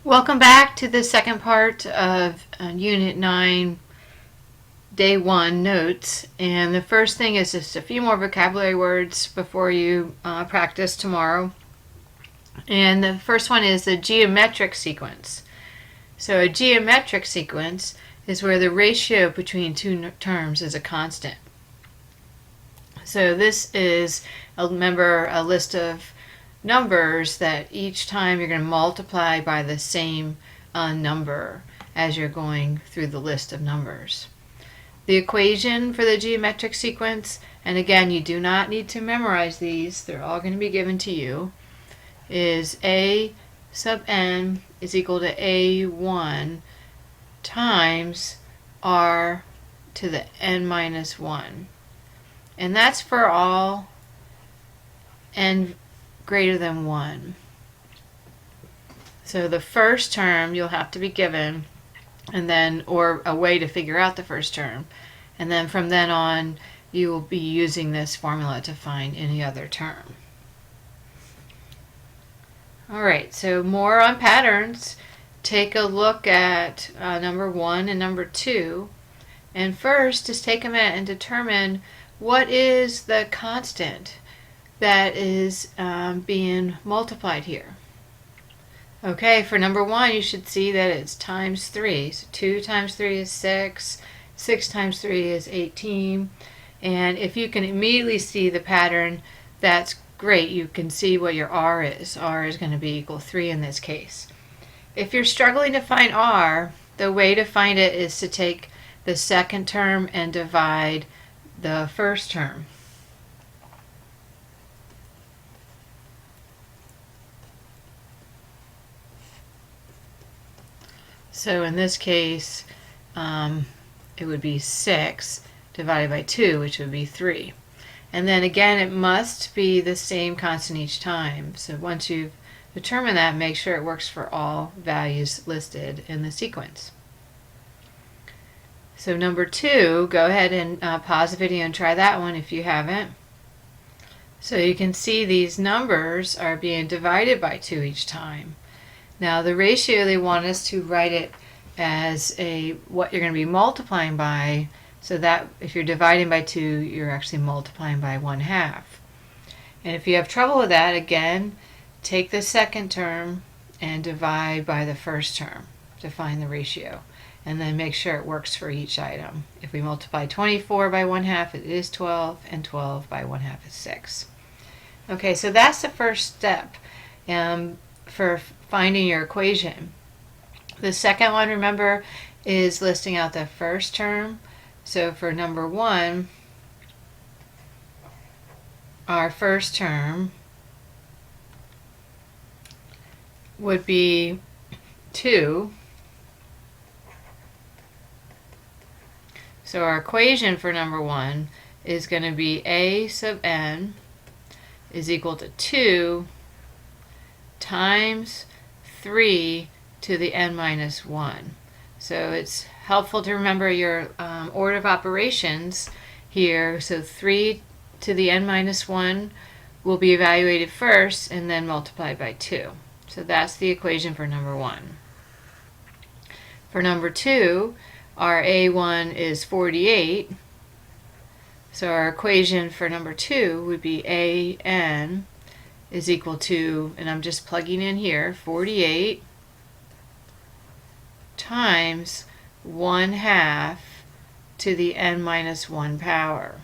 Welcome back to the second part of Unit 9, Day 1 notes. And the first thing is just a few more vocabulary words before you practice tomorrow. And the first one is a geometric sequence. So a geometric sequence is where the ratio between two terms is a constant. So this is, remember, a list of numbers that each time you're going to multiply by the same number as you're going through the list of numbers. The equation for the geometric sequence, and again you do not need to memorize these, they're all going to be given to you, is a sub n is equal to a1 times r to the n minus 1. And that's for all n greater than 1. So the first term you'll have to be given, and then, or a way to figure out the first term, and then from then on you will be using this formula to find any other term. Alright, so more on patterns. Take a look at number 1 and number 2, and first just take a minute and determine what is the constant that is being multiplied here. Okay, for number 1 you should see that it's times 3. So 2 times 3 is 6, 6 times 3 is 18, and if you can immediately see the pattern, that's great. You can see what your r is. R is going to be equal to 3 in this case. If you're struggling to find r, the way to find it is to take the second term and divide the first term. So in this case, it would be 6 divided by 2, which would be 3. And then again, it must be the same constant each time. So once you've determined that, make sure it works for all values listed in the sequence. So number 2, go ahead and pause the video and try that one if you haven't. So you can see these numbers are being divided by 2 each time. Now the ratio, they want us to write it as what you're going to be multiplying by, so that if you're dividing by 2, you're actually multiplying by 1/2. And if you have trouble with that, again, take the second term and divide by the first term to find the ratio. And then make sure it works for each item. If we multiply 24 by 1/2, it is 12, and 12 by 1/2 is 6. Okay, so that's the first step for finding your equation. The second one, remember, is listing out the first term. So for number 1, our first term would be 2. So our equation for number 1 is going to be a sub n is equal to 2 times 3 to the n minus 1. So it's helpful to remember your order of operations here. So 3 to the n minus 1 will be evaluated first and then multiplied by 2. So that's the equation for number 1. For number 2, our a1 is 48. So our equation for number 2 would be an is equal to, and I'm just plugging in here, 48 times 1/2 to the n minus 1 power.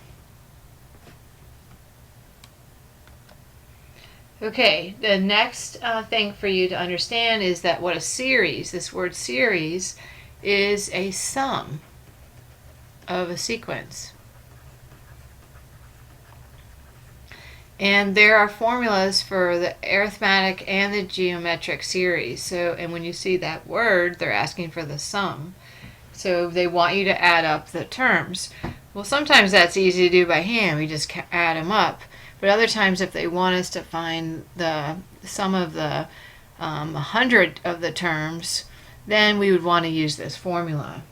Okay, the next thing for you to understand is that what a series, this word series, is a sum of a sequence. And there are formulas for the arithmetic and the geometric series. So, and when you see that word, they're asking for the sum. So they want you to add up the terms. Well, sometimes that's easy to do by hand. We just add them up. But other times, if they want us to find the sum of the 100 of the terms, then we would want to use this formula.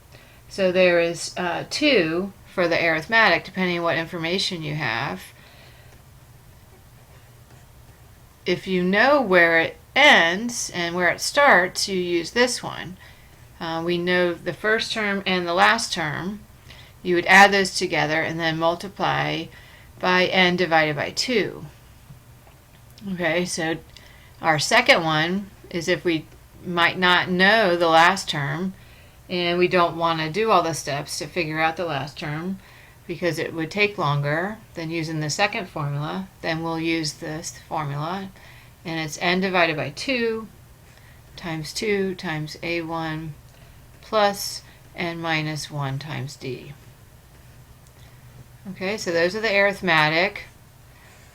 So there is 2 for the arithmetic, depending on what information you have. If you know where it ends and where it starts, you use this one. We know the first term and the last term. You would add those together and then multiply by n divided by 2. Okay, so our second one is if we might not know the last term and we don't want to do all the steps to figure out the last term because it would take longer than using the second formula, then we'll use this formula, and it's n divided by 2 times a1 plus n minus 1 times d. Okay, so those are the arithmetic.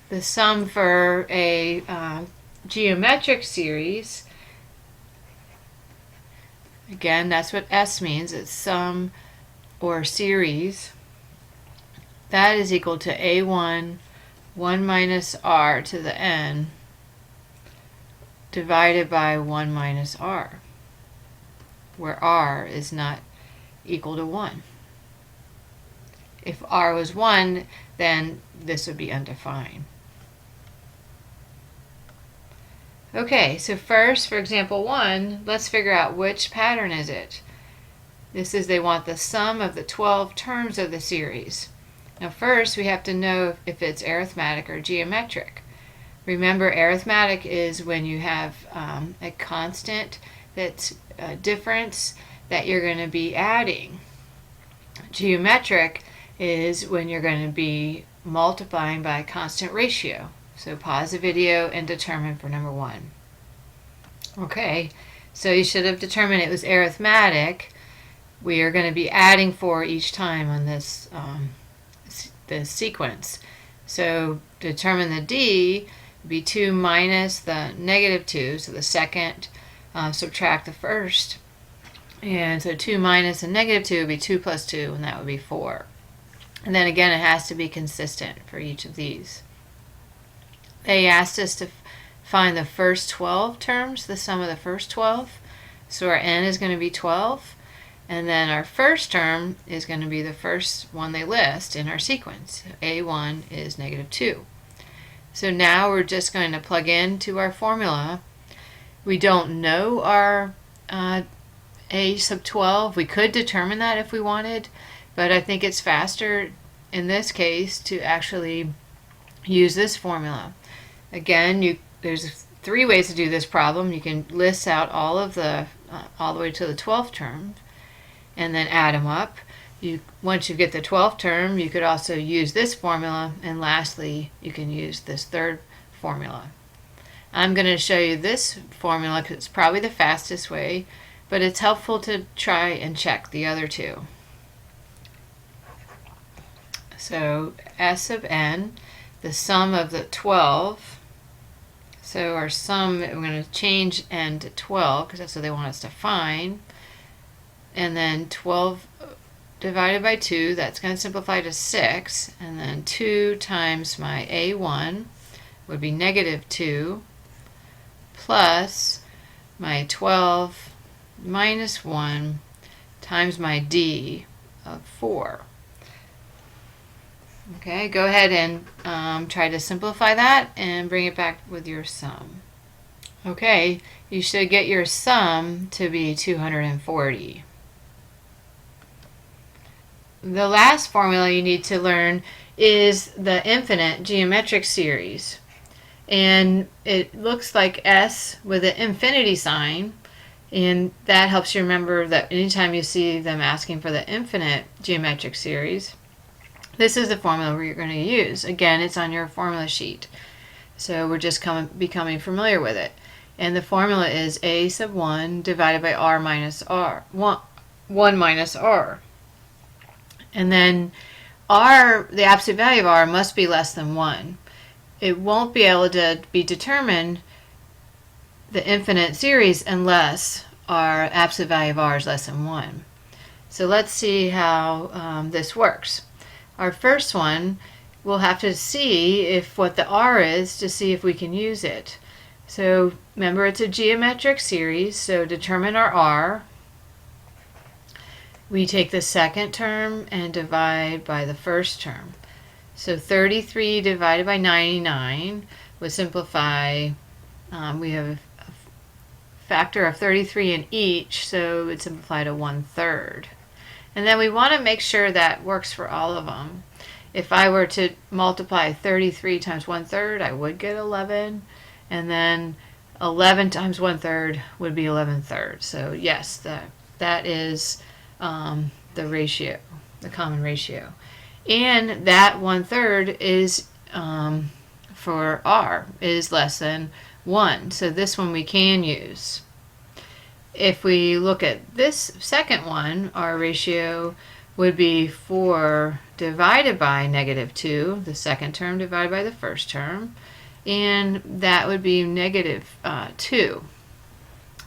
The sum for a geometric series, again, that's what S means, it's sum or series. That is equal to a1, 1 minus r to the n, divided by 1 minus r, where r is not equal to 1. If r was 1, then this would be undefined. Okay, so first, for example 1, let's figure out which pattern is it. This is they want the sum of the 12 terms of the series. Now first, we have to know if it's arithmetic or geometric. Remember, arithmetic is when you have a constant that's a difference that you're going to be adding. Geometric is when you're going to be multiplying by a constant ratio. So pause the video and determine for number 1. Okay, so you should have determined it was arithmetic. We are going to be adding 4 each time on this sequence. So determine the d would be 2 minus the negative 2, so the second, subtract the first. And so 2 minus a negative 2 would be 2 plus 2, and that would be 4. And then again, it has to be consistent for each of these. They asked us to find the first 12 terms, the sum of the first 12. So our n is going to be 12. And then our first term is going to be the first one they list in our sequence. a1 is negative 2. So now we're just going to plug into our formula. We don't know our a sub 12. We could determine that if we wanted, but I think it's faster in this case to actually use this formula. Again, there's 3 ways to do this problem. You can list out all of the all the way to the 12th term and then add them up. Once you get the 12th term, you could also use this formula, and lastly, you can use this third formula. I'm going to show you this formula because it's probably the fastest way, but it's helpful to try and check the other 2. So S sub n, the sum of the 12. So our sum, we're going to change n to 12 because that's what they want us to find. And then 12 divided by 2, that's going to simplify to 6. And then 2 times my a1 would be negative 2 plus my 12 minus 1 times my d of 4. Okay, go ahead and try to simplify that and bring it back with your sum. Okay, you should get your sum to be 240. The last formula you need to learn is the infinite geometric series. And it looks like S with an infinity sign, and that helps you remember that anytime you see them asking for the infinite geometric series, this is the formula you're going to use. Again, it's on your formula sheet. So we're just becoming familiar with it. And the formula is a sub 1 divided by r minus r, 1 minus r. And then r, the absolute value of r must be less than 1. It won't be able to be determined, the infinite series, unless our absolute value of r is less than 1. So let's see how this works. Our first one, we'll have to see if what the r is to see if we can use it. So remember, it's a geometric series, so determine our r. We take the second term and divide by the first term. So 33 divided by 99 would simplify, we have factor of 33 in each, so it would simplify to 1/3. And then we want to make sure that works for all of them. If I were to multiply 33 times 1/3, I would get 11. And then 11 times 1/3 would be 11/3. So yes, that is the ratio, the common ratio. And that 1/3 is, for r, is less than 1. So this one we can use. If we look at this second one, our ratio would be 4 divided by -2, the second term divided by the first term, and that would be -2.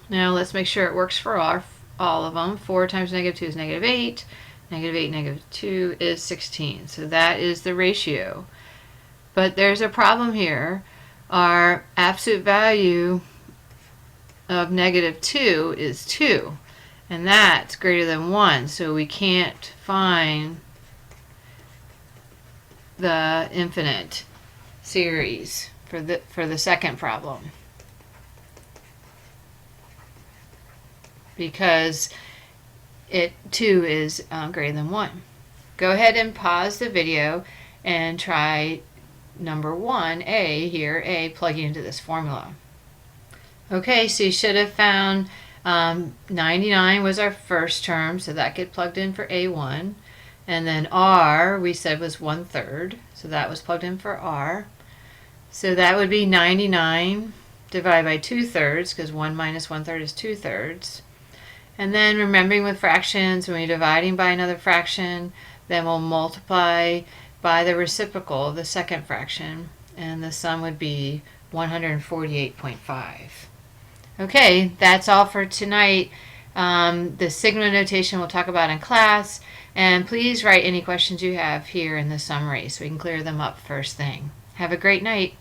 Now let's make sure it works for all of them. 4 times -2 is -8. -8, -2 is 16. So that is the ratio. But there's a problem here. Our absolute value of -2 is 2. And that's greater than 1. So we can't find the infinite series for the second problem, because 2 is greater than 1. Go ahead and pause the video and try number 1, A here, A, plugging into this formula. Okay, so you should have found 99 was our first term, so that get plugged in for A1. And then R, we said, was 1/3, so that was plugged in for R. So that would be 99 divided by 2/3, because 1 minus 1/3 is 2/3. And then remembering with fractions, when you're dividing by another fraction, then we'll multiply by the reciprocal of the second fraction, and the sum would be 148.5. Okay, that's all for tonight. The sigma notation we'll talk about in class, and please write any questions you have here in the summary so we can clear them up first thing. Have a great night.